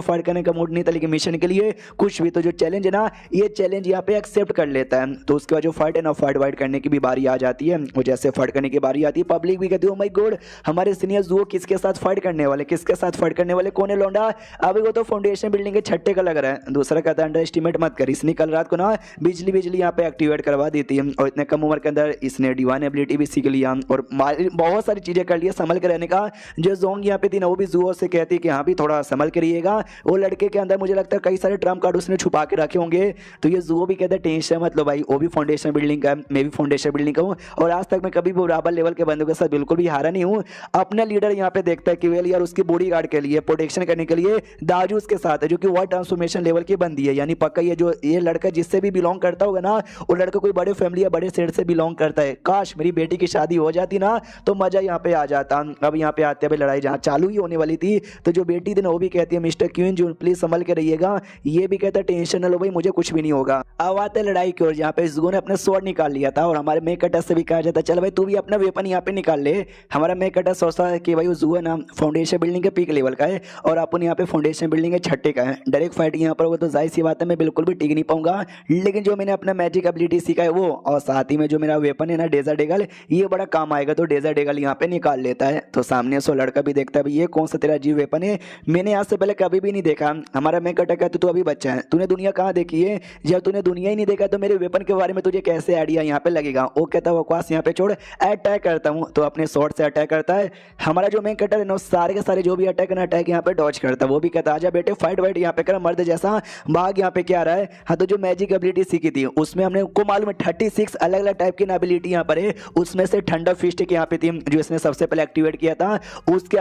फाइट करने का मूड नहीं था, लेकिन मिशन के लिए कुछ भी, तो जो चैलेंज है ना, ये चैलेंज यहाँ पे एक्सेप्ट कर लेता है। तो उसके बाद जो फाइट है ना, फाइट वाइट करने की भी बारी आ जाती है। और जैसे फाइट करने की बारी आती है, पब्लिक भी कहती है ओ माय गॉड हमारे सीनियर जुओ किसके साथ फाइट करने वाले, किसके साथ फाइट करने वाले, कौन है लौंडा। अभी वो तो फाउंडेशन बिल्डिंग के छट्टे का लग रहा है। दूसरा कहता है अंडर एस्टिमेट मत कर, इसने कल रात को ना बिजली यहाँ पे एक्टिवेट करवा दी थी, और इतने कम उम्र के अंदर इसने डिवाइन एबिलिटी भी सीख लिया और बहुत सारी चीजें कर लिया संभल के रहने का। जो जोंग यहाँ पे थी ना, वो भी जुओ से कहती कि हाँ भी थोड़ा संभल के रहिएगा। वो लड़के के अंदर मुझे लगता है कई सारे ट्रम्प कार्ड उसने छुपा के रखे होंगे। तो ये जुओ भी कहता है टेंशन मत लो भाई, वो भी फाउंडेशन बिल्डिंग का, मैं भी फाउंडेशन बिल्डिंग का हूँ, और आज तक मैं कभी भी बराबर लेवल के बंदों के साथ बिल्कुल भी हारा नहीं हूँ। अपना लीडर यहाँ पे देखता है कि वेल यार उसकी बॉडी गार्ड के लिए प्रोटेक्शन करने के लिए दाजू उसके साथ है, जो कि वर्ड ट्रांसफॉर्मेशन लेवल की बंदी है। यानी पक्का ये लड़का जिससे भी बिलोंग करता होगा ना, वो लड़का कोई बड़े फैमिली या बड़े सेट से बिलोंग करता है। काश मेरी बेटी की शादी हो जाती ना तो मजा यहाँ पे आ जाता। अब यहाँ पे आते हुए लड़ाई जहाँ चालू ही होने वाली थी, तो जो बेटी थी ना, वो भी कहती है मिस्टर क्वीन जून प्लीज संभल के रहिएगा। ये भी कहता है टेंशन न लो भाई, मुझे कुछ भी नहीं होगा। अब आते लड़ाई की ओर, जहाँ पे जुओ ने अपने स्वॉर्ड निकाल लिया था, और हमारे मेक कटर से भी कहा जाता चल भाई तू भी अपना वेपन यहाँ पे निकाल ले। हमारा मेक कटर सोचता है कि भाई वो जुओ ना फाउंडेशन बिल्डिंग के पीक लेवल का है, और अपन यहाँ पे फाउंडेशन बिल्डिंग के छठे का है। डायरेक्ट फाइट यहाँ पर होगा तो जाहिर सी बात है मैं बिल्कुल भी टिक नहीं पाऊंगा। लेकिन जो मैंने अपना मैजिक एबिलिटी सीखा है वो, और साथ ही में जो मेरा वेपन है ना डेजर्ट डेगल, ये बड़ा काम आएगा। तो डेजर्ट डेगल यहाँ पे निकाल लेता है। तो सामने से लड़का भी देखता है भाई ये कौन सा तेरा जीव वेपन है, मैंने आज से पहले कभी भी नहीं देखा। हमारा मैं कटा कहता तू अभी बच्चा है, तूने दुनिया कहाँ देखी है, जब तूने दुनिया ही नहीं देखा तो मेरे वेपन के बारे में तुझे कैसे आइडिया यहाँ पे लगेगा। वो कहता है बकवास यहाँ पे छोड़, अटैक करता हूँ। तो अपने शॉट से अटैक करता है। हमारा जो मैं कटर है ना, सारे के सारे जो भी अटैक है ना, अटैक यहाँ पे डॉज करता है। वो भी कहता आजा बेटे फाइट वाइट यहाँ पे कर, मर्द जैसा भाग यहाँ पे क्या रहा है। हाँ तो जो मैजिक एबिलिटी सीखी थी उसमें हमने को मालूम है 36 अलग अलग टाइप की एबिलिटी यहाँ पर है। उसमें से ठंडा फिस्ट की यहाँ पे थी जो इसने सबसे पहले एक्टिवेट किया था। उसके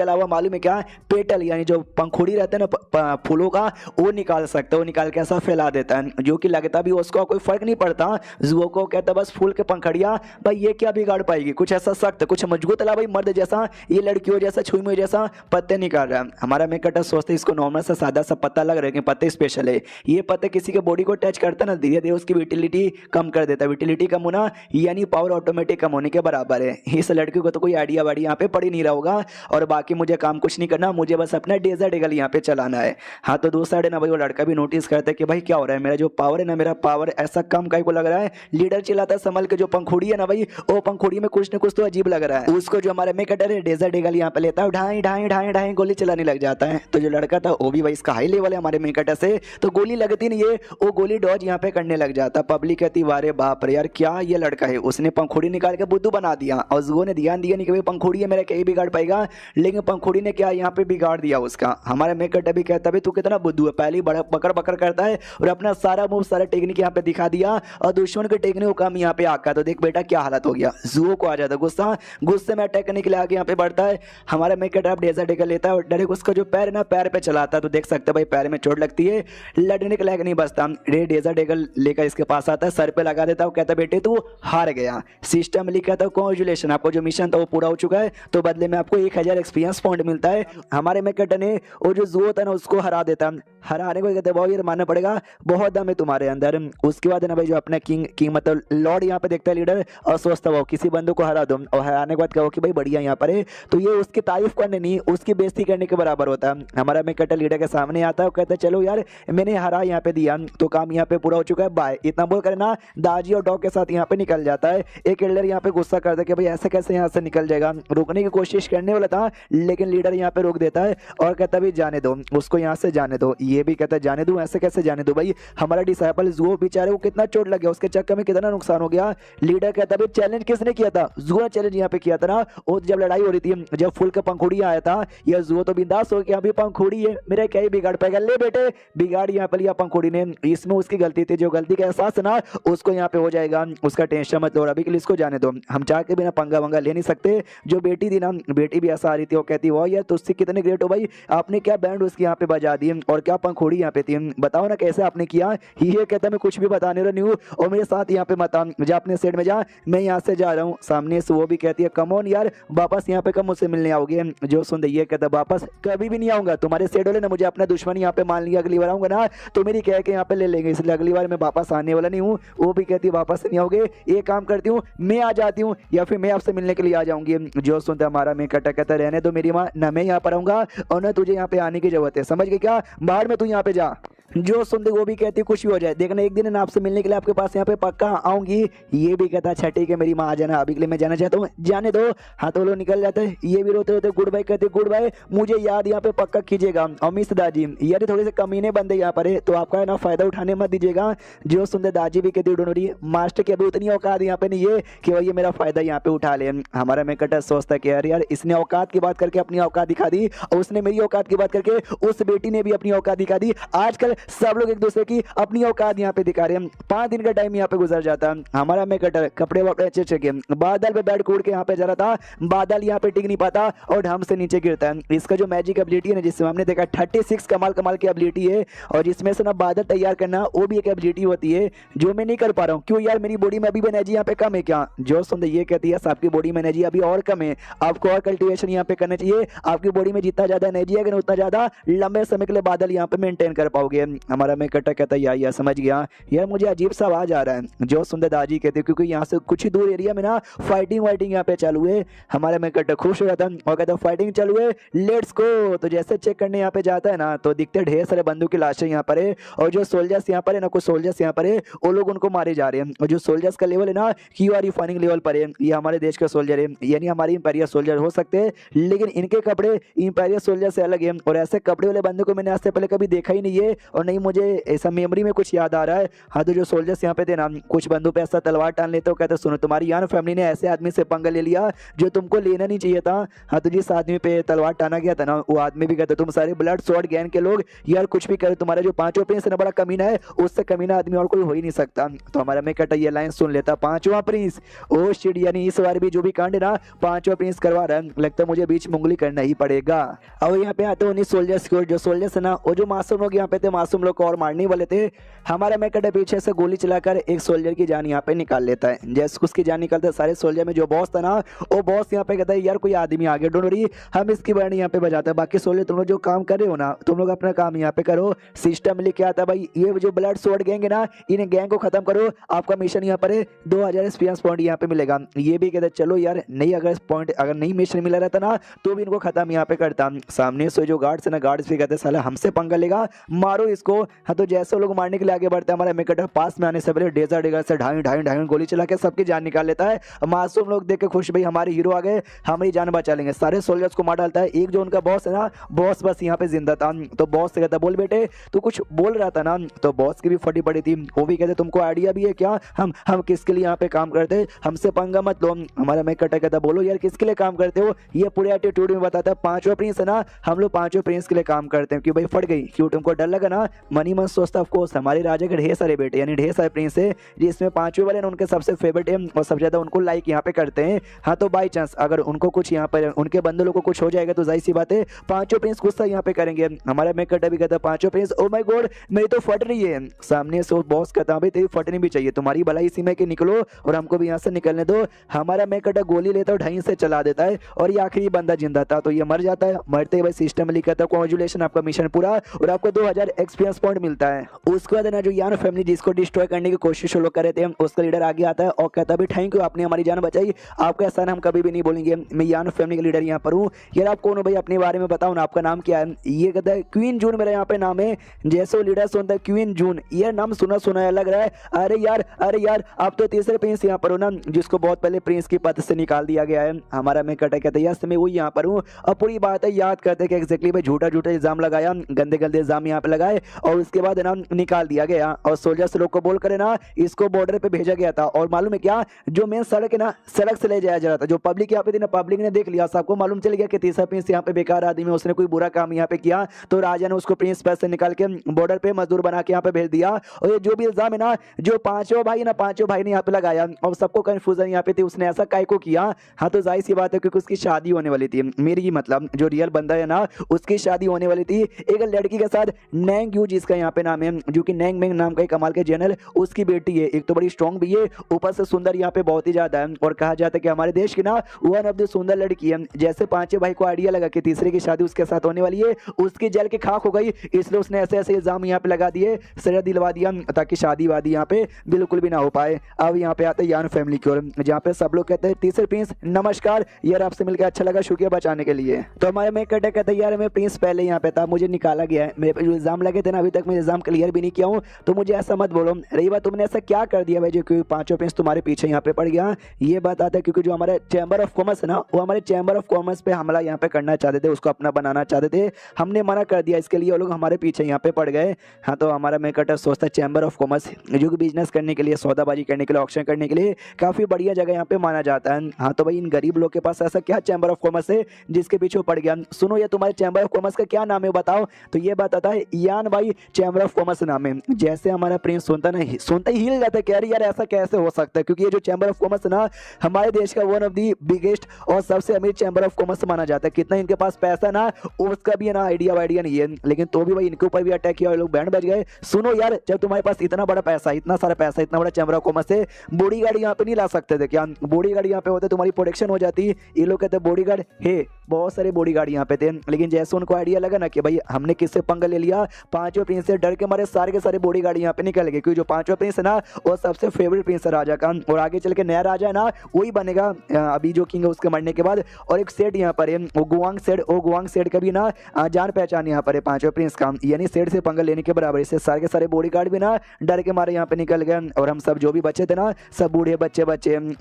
अलावा मालूम है क्या, पेटल यानी जो पंखुड़ी रहता है ना फूलों का, वो निकाल सकता है। वो निकाल के ऐसा फैला देता है जो कि लगता भी उसको कोई फर्क नहीं पड़ता। जुओ को कहता बस फूल के पंखड़िया भाई ये क्या बिगाड़ पाएगी, कुछ ऐसा सख्त कुछ मजबूत ला भाई मर्द जैसा, ये लड़कियों जैसा छुई मुई जैसा पत्ते निकाल रहा है। हमारा मैं कटर सोचते इसको नॉर्मल सा सादा सा पत्ता लग रहा है, पत्ते स्पेशल है। ये पत्ते किसी के बॉडी को टच करता ना, धीरे धीरे उसकी विटिलिटी कम कर देता है। विटिलिटी कम होना यानी पावर ऑटोमेटिक कम होने के बराबर है। इस लड़की को तो कोई आइडिया वाड़ी यहाँ पे पड़ ही नहीं रहा होगा। और बाकी मुझे काम कुछ नहीं करना, मुझे बस अपना डेजर्ट एगल यहाँ पे चलाना है। हाँ तो दूसरा साइड ना भाई वो लड़का भी नोटिस करता है कि भाई क्या हो रहा है, मेरा जो पावर है ना, मेरा पावर ऐसा कम काहे को लग रहा है। लीडर चिल्लाता है संभल के, जो पंखुड़ी है ना भाई, वो पंखुड़ी में कुछ न कुछ तो अजीब लग रहा है। उसको जो हमारे में कटर है डेजर्ट एगल यहाँ पे लेता है, ढाई ढाई ढाई ढाई गोली चलाने लग जाता है। तो जो लड़का था वो भी भाई इसका हाई लेवल है हमारे में कटर से, तो गोली लगती नहीं है, वो गोली डॉज यहाँ पे करने लग जाता। पब्लिक कहती वारे बाप रे यार क्या ये लड़का है, उसने पंखुड़ी निकाल के बुद्धू बना दिया। और जुओ ने ध्यान दिया नहीं कि भाई पंखुड़ी है मेरा कहीं बिगाड़ पाएगा, लेकिन पंखुड़ी ने क्या यहाँ पे बिगाड़ दिया उसका। हमारे में कटर भी कहता है तू कितना बुद्धू है, पहले बड़ा पकड़ पकड़ करता है और अपना सारा मूव सारा टेक्निक यहाँ पे दिखा दिया, और दुश्मन के टेक्निक को कम यहाँ पे आका। तो देख बेटा क्या हालत हो गया, जुओ को आ जाता गुस्सा, गुस्से में अटैक करने के लिए आगे यहाँ पे बढ़ता है। हमारा में कटर डेजर्ट एगल लेता है और डायरेक्ट उसका जो पैर है ना, पैर पे चलाता है। तो देख सकते भाई पैर में चोट लगती है, लड़ने के लायक नहीं बचता। डेजर्ट एगल लेकर इसके पास आता है, सर पे लगा देता है, कहता बेटे तू हार गया। सिस्टम लिखा था कॉन्ग्रेचुलेशन, आपको जो मिशन था वो पूरा हो चुका है, तो बदले में आपको 1000 एक्सपीरियंस पॉइंट मिलता है। हमारे में कटर ने वो जो जुओ था ना उसको हरा देता, हराने को कहते भाई ये मानना पड़ेगा बहुत दम है तुम्हारे अंदर। उसके बाद ना भाई जो अपना किंग मतलब लॉर्ड यहाँ पे देखता है लीडर, और सोचता वो किसी बंदे को हरा दो, और हराने के बाद कहो कि भाई बढ़िया यहाँ पर है, तो ये उसकी तारीफ करने नहीं उसकी बेइज्जती करने के बराबर होता है। हमारा में कटर लीडर के सामने आता है और कहता है चलो यार मैंने हरा यहाँ पे दिया तो काम यहाँ पे पूरा हो चुका है, बाय। इतना बोल कर ना दाजी और डॉग के साथ यहाँ पे निकल जाता है। एक एल्डर यहाँ पे गुस्सा करता है कि भाई ऐसे कैसे यहाँ से निकल जाएगा, रुकने की कोशिश करने वाला था लेकिन लीडर यहाँ पे रोक देता है और कहता भी जाने दो उसको, यहाँ से जाने दो। ये भी कहता है जाने दो, ऐसे कैसे जाने दो भाई, हमारा डिसाइपल जुओ बेचारे को कितना चोट लग गया, उसके चक्कर में कितना नुकसान हो गया। लीडर कहता भाई चैलेंज किसने किया था, जुओ ने चैलेंज यहाँ पे किया था ना, और जब लड़ाई हो रही थी, जब फुल का पंखुड़ी आया था, यह जुओ तो बिंदास हो गया, अभी पंखुड़ी है मेरा क्या ही बिगाड़ पाएगा, ले बेटे बिगाड़ यहाँ पर लिया पंखुड़ी ने, इसमें उसकी गलती थी, जो गलती का एहसास ना उसको यहाँ पे हो जाएगा, उसका टेंशन मत लो, अभी के लिए इसको जाने दो, हम चाह के बिना पंगा वंगा ले नहीं सकते। जो बेटी थी ना, बेटी भी ऐसा आ रही थी, वो कहती वो यार तुझसे कितने ग्रेट हो भाई, आपने क्या बैंड उसकी यहाँ पे बजा दी और क्या पंखुड़ी यहाँ पे थी, बताओ ना कैसे आपने किया। ये कहता मैं कुछ भी बताने वाला नहीं हूँ और मेरे साथ यहाँ पे मत आ, जा अपने सेट में जा, मैं यहाँ से जा रहा हूँ। सामने से वो भी कहती है कम ऑन यार, वापस यहाँ पे कब मुझसे मिलने आओगे। जो सुन ये कहता वापस कभी भी नहीं आऊंगा, तुम्हारे सेट वाले ने मुझे अपना दुश्मन यहाँ पे मान लिया, अगली बार आऊंगा ना तो मेरी कह के यहाँ पे ले लेंगे, इसलिए अगली बार मैं वापस आने वाला नहीं हूँ। वो भी कहती वापस नहीं आओगे, एक काम करती हूँ मैं आ जाती हूँ या फिर मैं आपसे मिलने के लिए आ जाऊंगी। जो सुनते हमारा मैं कटा कहता रहने दो मेरी माँ, ना मैं यहाँ पर आऊंगा और ना तुझे यहाँ पे आने की जरूरत है, समझ गई क्या, बाहर में तू यहाँ पे जा। जो सुनते वो भी कहती कुछ भी हो जाए देखना एक दिन ना आपसे मिलने के लिए आपके पास यहाँ पे पक्का आऊंगी। ये भी कहता अच्छा ठीक है मेरी माँ आ जाना, अभी के लिए मैं जाना चाहता हूँ, जाने दो। हाँ तो लोग निकल जाते हैं। ये भी रोते रोते गुड बाय कहते गुड बाय, मुझे याद यहाँ पे पक्का कीजिएगा। और मिस दाजी यार थोड़े से कमीने बंदे यहाँ पर है तो आपका ना फायदा उठाने मत दीजिएगा। जो सुनते दाजी भी कहती डोनोरी मास्टर की अभी उतनी औकात यहाँ पे नहीं है कि वो ये मेरा फायदा यहाँ पे उठा ले। हमारा मैं कटा सोचता कि यार इसने औकात की बात करके अपनी औकात दिखा दी और उसने मेरी औकात की बात करके उस बेटी ने भी अपनी औकात दिखा दी। आजकल सब लोग एक दूसरे की अपनी औकात यहाँ पे दिखा रहे हैं। 5 दिन का टाइम यहाँ पे गुजर जाता है। हमारा मैं कटर कपड़े वपड़े अच्छे अच्छे के बादल पे बैठ कूद के यहाँ पे जा रहा था, बादल यहाँ पे टिक नहीं पाता और ढम से नीचे गिरता है। इसका जो मैजिक एबिलिटी है ना जिसमें हमने देखा 36 कमाल कमाल की एबिलिटी है और जिसमें से ना बादल तैयार करना वो भी एक एबिलिटी होती है जो मैं नहीं कर पा रहा हूँ। क्यों यार मेरी बॉडी में अभी भी एनर्जी यहाँ पे कम है क्या। जो सुनते ये कहती है आपकी बॉडी में एनर्जी अभी और कम है, आपको और कल्टिवेशन यहाँ पे करना चाहिए। आपकी बॉडी में जितना ज्यादा एनर्जी है उतना ज्यादा लंबे समय के लिए बादल यहाँ पे मेंटेन कर पाओगे। हमारा मैं कटा कहता या समझ गया यार मुझे अजीब सा आवाज आ रहा है। जो सुंदर दाजी कहते क्योंकि यहाँ से कुछ ही दूर एरिया में ना फाइटिंग वाइटिंग यहाँ पे चालू है। हमारा मैं कट्टा खुश हो जाता और कहता फाइटिंग चालू है लेट्स गो। तो जैसे चेक करने यहाँ पे जाता है ना तो दिखते ढेर सारे बंदूक की लाशें यहाँ पर है और जो सोल्जर्स यहाँ पर है ना कुछ सोल्जर्स यहाँ पर है वो लोग उनको मारे जा रहे हैं। और जो सोल्जर्स का लेवल है ना क्यू रिफाइनिंग लेवल पर है, ये हमारे देश के सोल्जर है यानी हमारे इंपीरियल सोल्जर हो सकते हैं लेकिन इनके कपड़े इंपीरियल सोल्जर से अलग है और ऐसे कपड़े वाले बंदे को मैंने आज से पहले कभी देखा ही नहीं है और नहीं मुझे ऐसा मेमोरी में कुछ याद आ रहा है। हाँ तो जो सोल्जर्स यहाँ पे थे ना कुछ बंदों पे ऐसा तलवार टान लेते हो कहते सुनो तुम्हारी यान फैमिली ने ऐसे आदमी से पंगा ले लिया जो तुमको लेना नहीं चाहिए था। हाँ तो जिस आदमी पे तलवार टाना गया था ना वो आदमी भी कहते तुम सारे ब्लड स्वॉर्ड गैंग के लोग यार कुछ भी करे तुम्हारा जो 5वां प्रिंस है ना बड़ा कमीना है, उससे कमीना आदमी और कोई हो ही नहीं सकता। तो हमारा मैं कहता ये लाइन सुन लेता 5वां प्रिंस ओ शिट यानी इस बार भी जो भी कांड है ना 5वां प्रिंस करवा रहा है, लगता है मुझे बीच में उंगली करना ही पड़ेगा। अब यहाँ पे आते उन्हीं सोल्जर्स को जो सोल्जर्स है ना वो जो मासूम लोग यहाँ पे थे मासूम लोग को और मारने वाले थे। हमारा मैं कहता पीछे से गोली चलाकर एक सोल्जर की जान यहाँ पे निकाल लेता है। जैसे उसकी जान निकालता है सारे सोल्जर में जो बॉस था ना वो बॉस यहाँ पे कहता है यार कोई आदमी आगे डोंट वरी हम इसकी बैंड यहाँ पे बजाते हैं, बाकी सोल्जर तुम लोग जो काम कर रहे हो ना तुम लोग अपना काम यहाँ पे करो। सिस्टम लेके आता है भाई ये जो ब्लड स्वॉर्ड गैंग है ना इन गैंग को खत्म करो, आपका मिशन यहाँ पर है 2000 एक्सपीरियंस पॉइंट यहाँ पे मिलेगा। ये भी कहता है चलो यार नहीं अगर पॉइंट अगर नहीं मिशन मिला रहता ना तो भी इनको खत्म यहाँ पे करता। सामने से जो गार्ड्स है ना गार्ड्स भी कहते साला हमसे पंगा लेगा मारो इसको। हाँ तो जैसे लोग मारने के लिए आगे बढ़ते हैं हमारा मेकटर पास में आने से पहले डेजर डेगर से ढाई ढाई ढाई गोली चला के सबकी जान निकाल लेता है। मासूम लोग देख के खुश भाई हमारे हीरो आ गए हमारी जान बचा लेंगे, सारे सोल्जर्स को मार डालता है। एक जो उनका बॉस है ना बॉस बस यहाँ पे जिंदा था तो बॉस से कहता बोल बेटे तू कुछ बोल रहा था ना, तो बॉस की भी फटी पड़ी थी। वो भी कहते तुमको आइडिया भी है क्या हम किसके लिए यहाँ पे काम करते, हमसे पंगा मत लो। हमारा मेकटर कहता बोलो यार किसके लिए काम करते हो। ये पूरे एटीट्यूड में बताता है 5वां प्रिंस है ना हम लोग 5वें प्रिंस के लिए काम करते हैं। क्यों भाई फट गई क्यों तुमको डर लगा ना। मनी मन सोचता ऑफकोर्स हमारे राजा के ढेर सारे बेटे यानी ढेर सारे प्रिंस है जिसमें 5वें वाले ना उनके सबसे फेवरेट है और सबसे ज्यादा उनको लाइक यहाँ पे करते हैं। हाँ तो बाई चांस अगर उनको कुछ यहाँ पर उनके बंदों को कुछ हो जाएगा तो जाहिर सी बात है 5वें प्रिंस गुस्सा यहाँ पे करेंगे। हमारा मेकटर भी कहता 5वें प्रिंस ओ माय गॉड मेरी तो फट रही है। सामने से बॉस कहता भाई तेरी फटनी भी चाहिए, तुम्हारी भलाई इसी में कि निकलो और हमको भी यहाँ से निकलने दो। हमारा मेकटर गोली लेता है ढाई से चला देता है और ये आखिरी बंदा जिंदा था तो ये मर जाता है। मरते भाई सिस्टम लिखा था कॉन्ग्रेचुलेशन आपका मिशन पूरा और आपको 2000 एक्सपीरियंस पॉइंट मिलता है। उसके बाद ना जो यान फैमिली जिसको डिस्ट्रॉय करने की कोशिश लोग कर रहे थे उसका लीडर आगे आता है और कहता भी थैंक यू आपने हमारी जान बचाई, आपका एहसान हम कभी भी नहीं बोलेंगे। मैं यान फैमिली का लीडर यहाँ पर हूँ। यार आप कौन हो भाई अपने बारे में बताओ ना आपका नाम क्या है। ये कहता है क्वीन जून मेरा यहाँ पे नाम है। जैसे वो लीडर सुनता है क्वीन जून ये नाम सुना सुना लग रहा है। अरे यार आप तो तीसरे प्रिंस यहाँ पर हो ना जिसको बहुत पहले प्रिंस की पद से निकाल दिया गया है। हमारा मैं कटा कहता है यस मैं वही यहाँ पर हूँ। अब पूरी बात है याद करते कि एग्जैक्टली भाई झूठा इल्जाम लगाया गंदे इल्जाम यहाँ पे लगाए और उसके बाद है ना निकाल दिया गया और सोल्जर्स लोग को बोल कर है ना इसको बॉर्डर पे भेजा गया था। और मालूम है क्या, जो मेन सड़क है ना, सड़क से ले जाया जा रहा था। जो पब्लिक यहाँ पे थी ना, पब्लिक ने देख लिया, सबको मालूम चल गया कि तीसरा प्रिंस यहाँ पे बेकार आदमी है, उसने कोई बुरा काम यहाँ पे किया। तो राजा ने उसको प्रिंस पैस से निकाल के बॉर्डर पे मजदूर बना के यहाँ पे भेज दिया। और ये जो भी इल्जाम है ना, जो पांचों भाई ना, पांचों भाई ने यहाँ पे लगाया और सबको कंफ्यूजन यहाँ पे थी उसने ऐसा काय को किया। हाँ तो जाहिर सी बात है क्योंकि उसकी शादी होने वाली थी। मेरी मतलब जो रियल बंदा है ना, उसकी शादी होने वाली थी एक लड़की के साथ, नैंग यू जिसका यहाँ पे नाम है, जो कि नैंग मेंग नाम का एक कमाल के जनरल, उसकी बेटी है। एक तो बड़ी स्ट्रॉन्ग भी है, ऊपर से सुंदर यहाँ पे बहुत ही ज्यादा है। और कहा जाता है कि हमारे देश की ना वन ऑफ द सुंदर लड़की है। जैसे पांचों भाई को आइडिया लगा कि तीसरे की शादी उसके साथ होने वाली है, उसकी जल के खाक हो गई, इसलिए उसने ऐसे ऐसे इल्जाम यहाँ पे लगा दिए, सजा दिलवा दिया ताकि शादी वादी यहाँ पे बिल्कुल भी ना हो पाए। अब यहाँ पे आते हैं यान फैमिली की ओर, जहाँ पे सब लोग कहते हैं तीसरे प्रिंस नमस्कार यार, आपसे मिलकर अच्छा लगा, शुक्रिया बचाने के लिए। तो हमारे में कहते हैं यार मैं प्रिंस पहले यहाँ पे था, मुझे निकाला गया है, मेरे पे जो इल्जाम लगे थे ना अभी तक मैं इल्जाम क्लियर भी नहीं किया हूँ, तो मुझे ऐसा मत बोलो। रही बात तुमने ऐसा क्या कर दिया भाई जो कि पांचों प्रिंस तुम्हारे पीछे यहाँ पे पड़ गया, ये बात आता है क्योंकि जो हमारे चैम्बर ऑफ कॉमर्स है ना, वो हमारे चैम्बर ऑफ कॉमर्स पे हमला यहाँ पे करना चाहते थे, उसको अपना बनाना चाहते थे, हमने मना कर दिया, इसके लिए वो लोग हमारे पीछे यहाँ पे पड़ गए। हाँ तो हमारा मैं कटर सोचता चैम्बर ऑफ कॉमर्स जो कि बिजनेस करने के लिए, सौदाबाजी करने के लिए, ऑक्शन करने के लिए काफी बढ़िया जगह यहाँ पे माना जाता है। हाँ तो भाई इन गरीब लोग के पास ऐसा क्या चैम्बर ऑफ कॉमर्स है जिसके पीछे पड़ गया। सुनो ये तुम्हारे चैम्बर ऑफ कॉमर्स का क्या नाम है बताओ, तो ये बताता है यान भाई चैम्बर ऑफ कॉमर्स नाम है। जैसे हमारा प्रिंस सुनता ना, सुनता ही हिल जाता है, कह रही यार ऐसा कैसे हो सकता है, क्योंकि ये जो चैम्बर ऑफ कॉमर्स है ना हमारे देश का वन ऑफ दी बिगेस्ट और सबसे अमीर चैम्बर ऑफ कॉमर्स माना जाता है। कितना इनके पास पैसा ना उसका भी ना आइडिया नहीं है, लेकिन तो भी भाई इनके ऊपर भी अटैक किया और लोग बैंड बज गए। सुनो यार, जब तुम्हारे पास इतना बड़ा पैसा, इतना सारा पैसा, इतना बड़ा चैम्बर ऑफ कॉमर्स है, बॉडी गार्ड यहाँ पे नहीं ला सकते थे क्या? बॉडी गार्ड यहाँ पे होते तुम्हारी प्रोटेक्शन हो जाती। ये लोग कहते बॉडी गार्ड है, बहुत सारे बॉडी गार्ड यहाँ पे थे, लेकिन जैसे उनको आइडिया लगा ना कि भाई हमने किससे पंगा ले लिया, पांचों प्रिंस से डर के मारे सारे के सारे बॉडी गार्ड यहाँ पे निकल गए, क्योंकि जो पांचों प्रिंस है ना वो सबसे फेवरेट प्रिंस है राजा का, और आगे चल के नया राजा है ना वही बनेगा अभी जो किंग है उसके मरने के बाद। और एक सेठ यहाँ पर है वो गुआंग सेठ, वो गुआंग सेठ का भी ना जान पहचान यहाँ पर है पांचों प्रिंस का, यानी सेठ से पंगा लेने के बराबर। इससे सारे के सारे बॉडी गार्ड भी ना डर के मारे यहाँ पे निकल गए, और हम सब जो भी बच्चे थे ना, सब बूढ़े बच्चे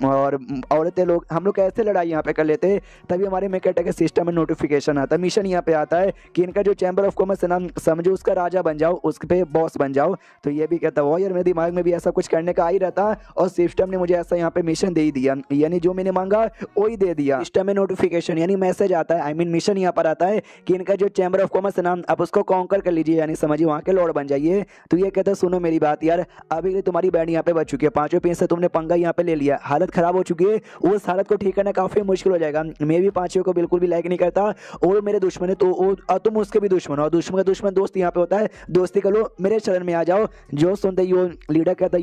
और औरतें लोग, हम लोग कैसे लड़ाई यहाँ पे कर लेते। तभी हमारे मेकेटा के सिस्टम में नोटिफिकेशन आता, मिशन यहाँ पे आता है कि इनका जो चैम्बर ऑफ कॉमर्स है ना, समझो उसका राजा बन जाओ, उस पे बॉस बन जाओ। तो ये भी कहता है यार मेरे दिमाग में भी ऐसा कुछ करने का आ ही रहता, और सिस्टम ने मुझे ऐसा यहाँ पे मिशन दे ही दिया, यानी जो मैंने मांगा वही दे दिया। सिस्टम में नोटिफिकेशन यानी मैसेज आता है, आई मीन मिशन यहाँ पर आता है कि इनका जो चैम्बर ऑफ कॉमर्स है ना आप उसको कॉन्कर कर लीजिए, यानी समझिए वहाँ के लॉर्ड बन जाइए। तो ये कहता है सुनो मेरी बात यार, अभी तुम्हारी बैंड यहाँ पे बच चुकी है, पांचों प्रिंस से तुमने पंगा यहाँ पे ले लिया, हालत खराब हो चुकी है, उस हालत को ठीक करना काफी मुश्किल हो जाएगा। मैं भी पांचों को बिल्कुल भी लाइक नहीं करता, और मेरे दुश्मन है तो तुम उसके भी दुश्मन हो, दुश्मन का दुश्मन दोस्त यहाँ पे होता है, दोस्ती कर लो, मेरे शरण में आ जाओ। जो सुनते ही वो लीडर कहता है